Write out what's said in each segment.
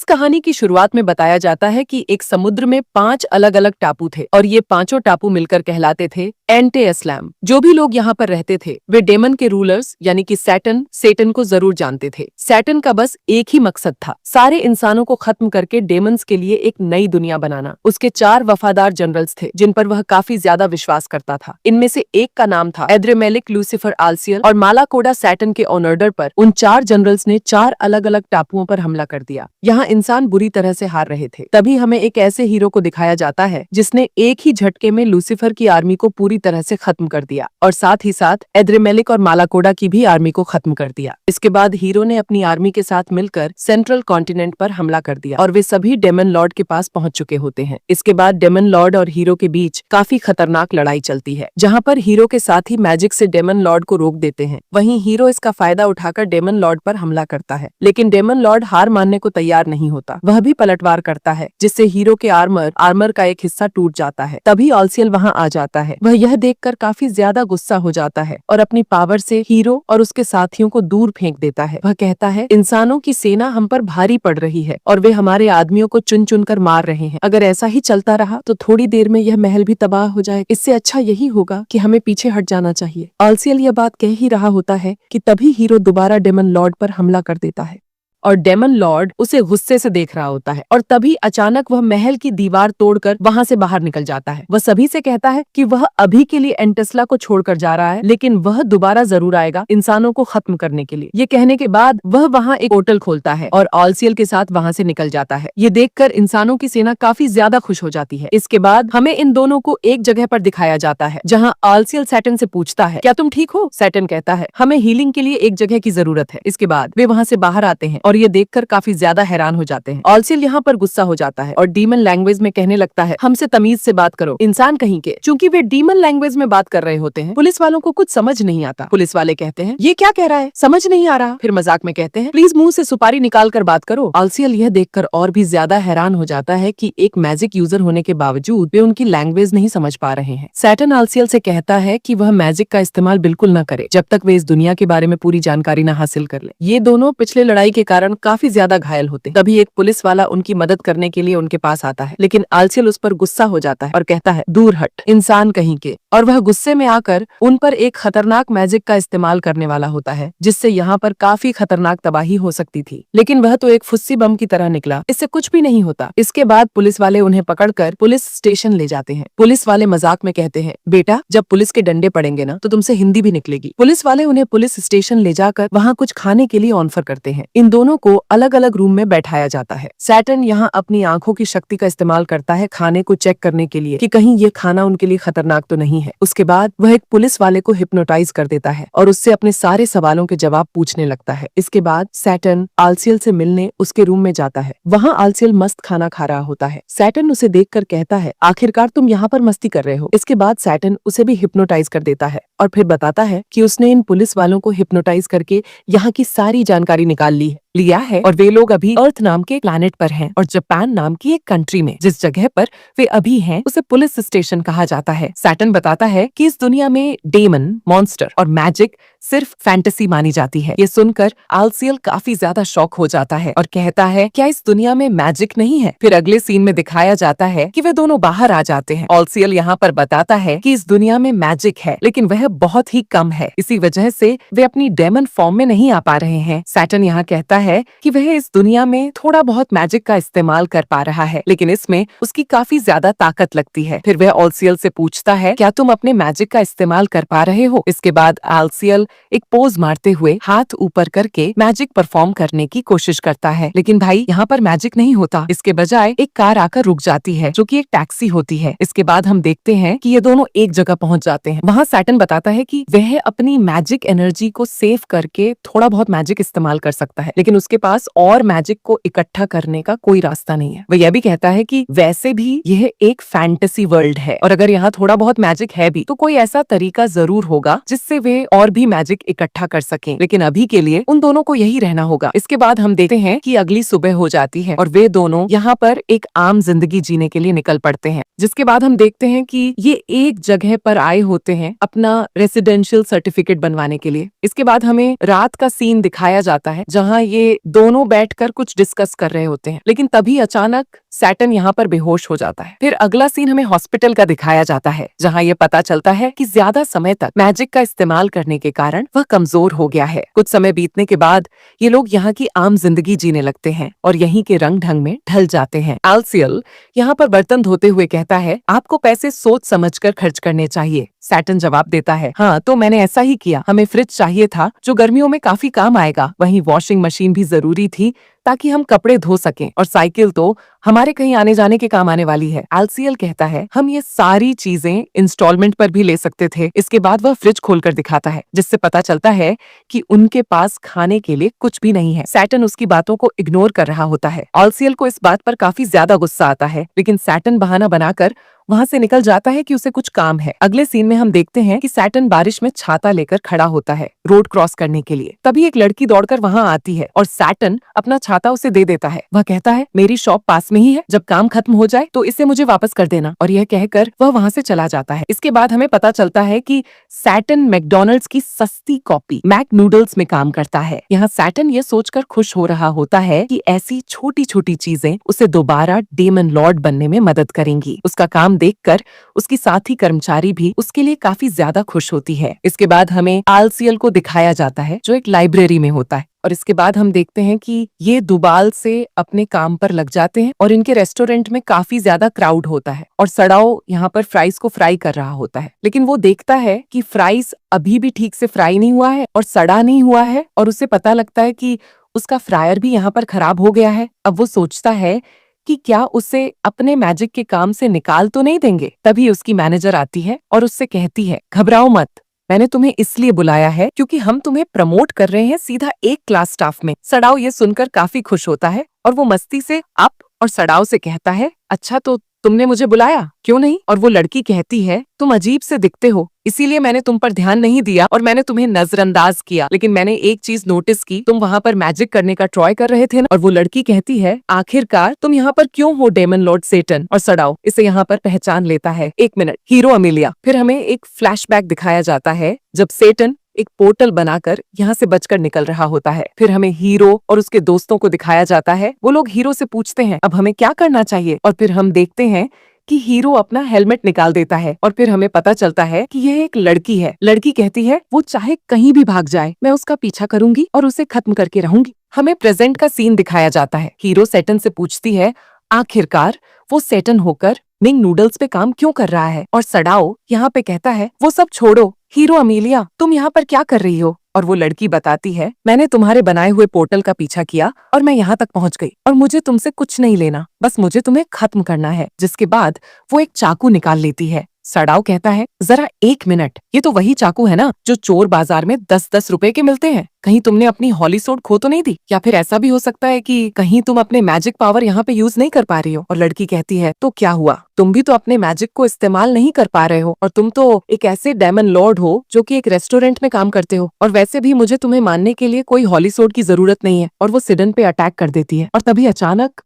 कहानी की शुरुआत में बताया जाता है कि एक समुद्र में 5 अलग अलग टापू थे और ये पांचों टापू मिलकर कहलाते थे एंटे-अस्लैम। जो भी लोग यहाँ पर रहते थे वे डेमन के रूलर्स यानी कि सेटन को जरूर जानते थे। सेटन का बस एक ही मकसद था, सारे इंसानों को खत्म करके डेमन्स के लिए एक नई दुनिया बनाना। उसके 4 वफादार जनरल्स थे जिन पर वह काफी ज्यादा विश्वास करता था। इनमें से एक का नाम था एड्रेमेलिक लूसीफर आल्सियल और मालाकोडा सेटन के ऑर्डर पर उन 4 जनरल्स ने 4 अलग अलग टापुओं पर हमला कर दिया। यहाँ इंसान बुरी तरह से हार रहे थे। तभी हमें एक ऐसे हीरो को दिखाया जाता है जिसने एक ही झटके में लूसीफर की आर्मी को पूरी तरह से खत्म कर दिया और साथ ही साथ एड्रेमेलिक और मालाकोडा की भी आर्मी को खत्म कर दिया। इसके बाद हीरो ने अपनी आर्मी के साथ मिलकर सेंट्रल कॉन्टिनेंट पर हमला कर दिया और वे सभी डेमन लॉर्ड के पास पहुंच चुके होते हैं। इसके बाद डेमन लॉर्ड और हीरो के बीच काफी खतरनाक लड़ाई चलती है, जहाँ पर हीरो के साथी मैजिक से डेमन लॉर्ड को रोक देते हैं। वहीं हीरो इसका फायदा उठाकर डेमन लॉर्ड पर हमला करता है, लेकिन डेमन लॉर्ड हार मानने को तैयार नहीं होता। वह भी पलटवार करता है जिससे हीरो के आर्मर का एक हिस्सा टूट जाता है। तभी आल्सियल वहां आ जाता है। वह यह देखकर काफी ज्यादा गुस्सा हो जाता है और अपनी पावर से हीरो और उसके साथियों को दूर फेंक देता है। वह कहता है, इंसानों की सेना हम पर भारी पड़ रही है और वे हमारे आदमियों को चुन चुन कर मार रहे हैं। अगर ऐसा ही चलता रहा तो थोड़ी देर में यह महल भी तबाह हो जाए। इससे अच्छा यही होगा कि हमें पीछे हट जाना चाहिए। आल्सियल यह बात कह ही रहा होता है कि तभी हीरो दोबारा डेमन लॉर्ड पर हमला कर देता है और डेमन लॉर्ड उसे गुस्से से देख रहा होता है और तभी अचानक वह महल की दीवार तोड़कर वहां से बाहर निकल जाता है। वह सभी से कहता है कि वह अभी के लिए एंटेस्ला को छोड़कर जा रहा है, लेकिन वह दोबारा जरूर आएगा इंसानों को खत्म करने के लिए। ये कहने के बाद वह वहां एक होटल खोलता है और आल्सियल के साथ वहां से निकल जाता है। ये देखकर इंसानों की सेना काफी ज्यादा खुश हो जाती है। इसके बाद हमें इन दोनों को एक जगह पर दिखाया जाता है जहाँ आल्सियल सेटन से पूछता है, क्या तुम ठीक हो? सेटन कहता है, हमें हीलिंग के लिए एक जगह की जरूरत है। इसके बाद वे वहाँ से बाहर आते हैं और ये देखकर काफी ज्यादा हैरान हो जाते हैं। आल्सियल यहाँ पर गुस्सा हो जाता है और डीमन लैंग्वेज में कहने लगता है, हमसे तमीज से बात करो इंसान कहीं के। चूंकि वे डीमन लैंग्वेज में बात कर रहे होते हैं, पुलिस वालों को कुछ समझ नहीं आता। पुलिस वाले कहते हैं, ये क्या कह रहा है, समझ नहीं आ रहा। फिर मजाक में कहते हैं, प्लीज मुंह से सुपारी निकाल कर बात करो। आल्सियल यह देखकर और भी ज्यादा हैरान हो जाता है कि एक मैजिक यूजर होने के बावजूद वे उनकी लैंग्वेज नहीं समझ पा रहे हैं। सैटन आल्सियल से कहता है कि वह मैजिक का इस्तेमाल बिल्कुल न करे जब तक वे इस दुनिया के बारे में पूरी जानकारी न हासिल कर ले। ये दोनों पिछले लड़ाई के कारण काफी ज्यादा घायल होते हैं। तभी एक पुलिस वाला उनकी मदद करने के लिए उनके पास आता है, लेकिन आल्सियल उस पर गुस्सा हो जाता है और कहता है, दूर हट इंसान कहीं के। और वह गुस्से में आकर उन पर एक खतरनाक मैजिक का इस्तेमाल करने वाला होता है जिससे यहाँ पर काफी खतरनाक तबाही हो सकती थी, लेकिन वह तो एक फुस्सी बम की तरह निकला, इससे कुछ भी नहीं होता। इसके बाद पुलिस वाले उन्हें पकड़कर पुलिस स्टेशन ले जाते हैं। पुलिस वाले मजाक में कहते हैं, बेटा जब पुलिस के डंडे पड़ेंगे ना तो तुमसे हिंदी भी निकलेगी। पुलिस वाले उन्हें पुलिस स्टेशन ले जाकर वहाँ कुछ खाने के लिए ऑफर करते हैं। इन दोनों को अलग अलग रूम में बैठाया जाता है। सैटन यहाँ अपनी आंखों की शक्ति का इस्तेमाल करता है खाने को चेक करने के लिए कि कहीं ये खाना उनके लिए खतरनाक तो नहीं है। उसके बाद वह एक पुलिस वाले को हिप्नोटाइज कर देता है और उससे अपने सारे सवालों के जवाब पूछने लगता है। इसके बाद सैटन आल्सियल से मिलने उसके रूम में जाता है। वहाँ आल्सियल मस्त खाना खा रहा होता है। सैटन उसे देखकर कहता है, आखिरकार तुम यहाँ पर मस्ती कर रहे हो। इसके बाद सैटन उसे भी हिप्नोटाइज कर देता है और फिर बताता है कि उसने इन पुलिस वालों को हिप्नोटाइज करके यहाँ की सारी जानकारी निकाल लिया है और वे लोग अभी अर्थ नाम के प्लैनेट पर हैं और जापान नाम की एक कंट्री में। जिस जगह पर वे अभी हैं उसे पुलिस स्टेशन कहा जाता है। सैटन बताता है कि इस दुनिया में डेमन, मॉन्स्टर और मैजिक सिर्फ फैंटेसी मानी जाती है। ये सुनकर आल्सियल काफी ज्यादा शॉक हो जाता है और कहता है, क्या इस दुनिया में मैजिक नहीं है? फिर अगले सीन में दिखाया जाता है कि वे दोनों बाहर आ जाते हैं। आल्सियल यहाँ पर बताता है कि इस दुनिया में मैजिक है, लेकिन वह बहुत ही कम है। इसी वजह से वे अपनी डेमन फॉर्म में नहीं आ पा रहे हैं। सैटन यहाँ कहता है कि वह इस दुनिया में थोड़ा बहुत मैजिक का इस्तेमाल कर पा रहा है, लेकिन इसमें उसकी काफी ज्यादा ताकत लगती है। फिर वह आल्सियल से पूछता है, क्या तुम अपने मैजिक का इस्तेमाल कर पा रहे हो? इसके बाद आल्सियल एक पोज मारते हुए हाथ ऊपर करके मैजिक परफॉर्म करने की कोशिश करता है, लेकिन भाई यहाँ पर मैजिक नहीं होता। इसके बजाय एक कार आकर रुक जाती है जो कि एक टैक्सी होती है। इसके बाद हम देखते हैं कि ये दोनों एक जगह पहुंच जाते हैं। वहाँ सैटन बताता है कि वह अपनी मैजिक एनर्जी को सेव करके थोड़ा बहुत मैजिक इस्तेमाल कर सकता है, लेकिन उसके पास और मैजिक को इकट्ठा करने का कोई रास्ता नहीं है। वह यह भी कहता है कि वैसे भी यह एक फैंटेसी वर्ल्ड है और अगर यहाँ थोड़ा बहुत मैजिक है भी तो कोई ऐसा तरीका जरूर होगा जिससे वे और भी मैजिक इकट्ठा कर सकें, लेकिन अभी के लिए उन दोनों को यही रहना होगा। इसके बाद हम देखते हैं कि अगली सुबह हो जाती है और वे दोनों यहाँ पर एक आम जिंदगी जीने के लिए निकल पड़ते हैं। जिसके बाद हम देखते हैं कि ये एक जगह पर आए होते हैं अपना रेसिडेंशियल सर्टिफिकेट बनवाने के लिए। इसके बाद हमें रात का सीन दिखाया जाता है जहां ये दोनों बैठकर कुछ डिस्कस कर रहे होते हैं, लेकिन तभी अचानक सैटर्न यहाँ पर बेहोश हो जाता है। फिर अगला सीन हमें हॉस्पिटल का दिखाया जाता है जहाँ ये पता चलता है कि ज्यादा समय तक मैजिक का इस्तेमाल करने के कारण वह कमजोर हो गया है। कुछ समय बीतने के बाद ये लोग यहाँ की आम जिंदगी जीने लगते हैं और यहीं के रंग ढंग में ढल जाते हैं। आलसियल यहाँ पर बर्तन धोते हुए कहता है, आपको पैसे सोच समझकर खर्च करने चाहिए। सैटर्न जवाब देता है, हाँ तो मैंने ऐसा ही किया। हमें फ्रिज चाहिए था जो गर्मियों में काफी काम आएगा, वहीं वॉशिंग मशीन भी जरूरी थी ताकि हम कपड़े धो सकें, और साइकिल तो हमारे कहीं आने जाने के काम आने वाली है। आलसीएल कहता है, हम ये सारी चीजें इंस्टॉलमेंट पर भी ले सकते थे। इसके बाद वह फ्रिज खोलकर दिखाता है जिससे पता चलता है कि उनके पास खाने के लिए कुछ भी नहीं है। सैटर्न उसकी बातों को इग्नोर कर रहा होता है। आलसीएल को इस बात पर काफी ज्यादा गुस्सा आता है, लेकिन सैटर्न बहाना बनाकर वहां से निकल जाता है कि उसे कुछ काम है। अगले सीन में हम देखते हैं कि सैटर्न बारिश में छाता लेकर खड़ा होता है रोड क्रॉस करने के लिए। तभी एक लड़की दौड़कर वहां आती है और सैटर्न अपना छाता उसे दे देता है। वह कहता है, मेरी शॉप पास में ही है, जब काम खत्म हो जाए तो इसे मुझे वापस कर देना, और यह कहकर वह वहां से चला जाता है। इसके बाद हमें पता चलता है कि सैटर्न मैकडॉनल्ड्स की सस्ती कॉपी मैक नूडल्स में काम करता है। यहाँ सैटर्न ये सोचकर खुश हो रहा होता है कि ऐसी छोटी छोटी चीजें उसे दोबारा डेमन लॉर्ड बनने में मदद करेंगी। उसका काम देखकर उसकी साथी कर्मचारी भी उसके लिए काफी ज्यादा खुश होती है। इसके बाद हमें आलसीएल को दिखाया जाता है जो एक लाइब्रेरी में होता है, और इसके बाद हम देखते हैं कि ये दुबाल से अपने काम पर लग जाते हैं और इनके रेस्टोरेंट में काफी ज्यादा क्राउड होता है और सड़ाओ यहाँ पर फ्राइज को फ्राई कर रहा होता है। लेकिन वो देखता है कि फ्राइज अभी भी ठीक से फ्राई नहीं हुआ है और सड़ा नहीं हुआ है, और उसे पता लगता है कि उसका फ्रायर भी यहाँ पर खराब हो गया है। अब वो सोचता है कि क्या उसे अपने मैजिक के काम से निकाल तो नहीं देंगे। तभी उसकी मैनेजर आती है और उससे कहती है, घबराओ मत, मैंने तुम्हें इसलिए बुलाया है क्योंकि हम तुम्हें प्रमोट कर रहे हैं सीधा एक क्लास स्टाफ में। सड़ाओ ये सुनकर काफी खुश होता है और वो मस्ती से अप और सड़ाओ से कहता है, अच्छा तो तुमने मुझे बुलाया, क्यों नहीं? और वो लड़की कहती है, तुम अजीब से दिखते हो, इसीलिए मैंने तुम पर ध्यान नहीं दिया और मैंने तुम्हें नजरअंदाज किया, लेकिन मैंने एक चीज नोटिस की, तुम वहाँ पर मैजिक करने का ट्राई कर रहे थे ना। और वो लड़की कहती है, आखिरकार तुम यहाँ पर क्यों हो डेमन लॉर्ड सेटन? और सड़ाओ इसे यहाँ पर पहचान लेता है। एक मिनट, हीरो अमीलिया। फिर हमें एक फ्लैशबैक दिखाया जाता है जब सेटन एक पोर्टल बनाकर यहाँ से बचकर निकल रहा होता है। फिर हमें हीरो और उसके दोस्तों को दिखाया जाता है। वो लोग हीरो से पूछते हैं, अब हमें क्या करना चाहिए? और फिर हम देखते हैं कि हीरो अपना हेलमेट निकाल देता है और फिर हमें पता चलता है कि यह एक लड़की है। लड़की कहती है, वो चाहे कहीं भी भाग जाए, मैं उसका पीछा करूंगी और उसे खत्म करके रहूंगी। हमें प्रेजेंट का सीन दिखाया जाता है। हीरो सेटन से पूछती है, आखिरकार वो सेटन होकर मिंग नूडल्स पे काम क्यों कर रहा है? और सड़ाओ यहाँ पे कहता है, वो सब छोड़ो, हीरो अमीलिया तुम यहाँ पर क्या कर रही हो? और वो लड़की बताती है, मैंने तुम्हारे बनाए हुए पोर्टल का पीछा किया और मैं यहाँ तक पहुँच गई और मुझे तुमसे कुछ नहीं लेना, बस मुझे तुम्हें खत्म करना है। जिसके बाद वो एक चाकू निकाल लेती है। सड़ाओ कहता है, जरा एक मिनट, ये तो वही चाकू है ना जो चोर बाजार में 10-10 रुपए के मिलते हैं। कहीं तुमने अपनी हॉली सोड खो तो नहीं दी? या फिर ऐसा भी हो सकता है कि कहीं तुम अपने मैजिक पावर यहाँ पे यूज नहीं कर पा रही हो? और लड़की कहती है, तो क्या हुआ, तुम भी तो अपने मैजिक को इस्तेमाल नहीं कर पा रहे हो और तुम तो एक ऐसे डेमन लॉर्ड हो जो कि एक रेस्टोरेंट में काम करते हो, और वैसे भी मुझे तुम्हें मानने के लिए कोई हॉली सोड की जरूरत नहीं है। और वो सिडन पे अटैक कर देती है और तभी अचानक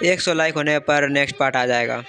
100 लाइक होने पर नेक्स्ट पार्ट आ जाएगा।